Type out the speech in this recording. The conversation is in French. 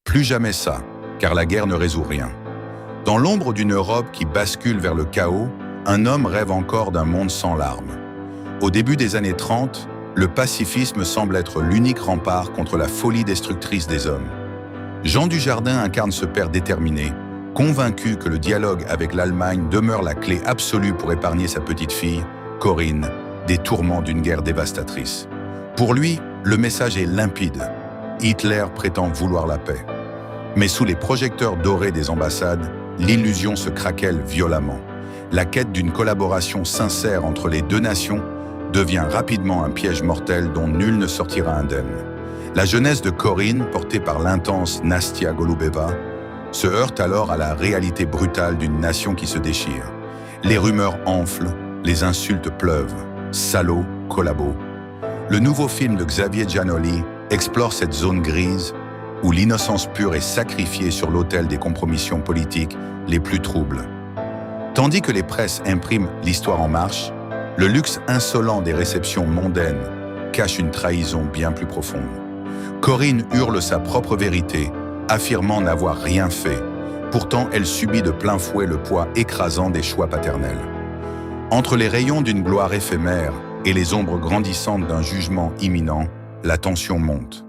Plus jamais ça, car la guerre ne résout rien. Dans l'ombre d'une Europe qui bascule vers le chaos, un homme rêve encore d'un monde sans larmes. Au début des années 30, le pacifisme semble être l'unique rempart contre la folie destructrice des hommes. Jean Dujardin incarne ce père déterminé, convaincu que le dialogue avec l'Allemagne demeure la clé absolue pour épargner sa petite fille, Corinne, des tourments d'une guerre dévastatrice. Pour lui, le message est limpide. Hitler prétend vouloir la paix. Mais sous les projecteurs dorés des ambassades, l'illusion se craquelle violemment. La quête d'une collaboration sincère entre les deux nations devient rapidement un piège mortel dont nul ne sortira indemne. La jeunesse de Corinne, portée par l'intense Nastia Golubeva, se heurte alors à la réalité brutale d'une nation qui se déchire. Les rumeurs enflent, les insultes pleuvent. Salauds, collabos. Le nouveau film de Xavier Giannoli explore cette zone grise où l'innocence pure est sacrifiée sur l'autel des compromissions politiques les plus troubles. Tandis que les presses impriment l'histoire en marche, le luxe insolent des réceptions mondaines cache une trahison bien plus profonde. Corinne hurle sa propre vérité, affirmant n'avoir rien fait. Pourtant, elle subit de plein fouet le poids écrasant des choix paternels. Entre les rayons d'une gloire éphémère et les ombres grandissantes d'un jugement imminent, la tension monte.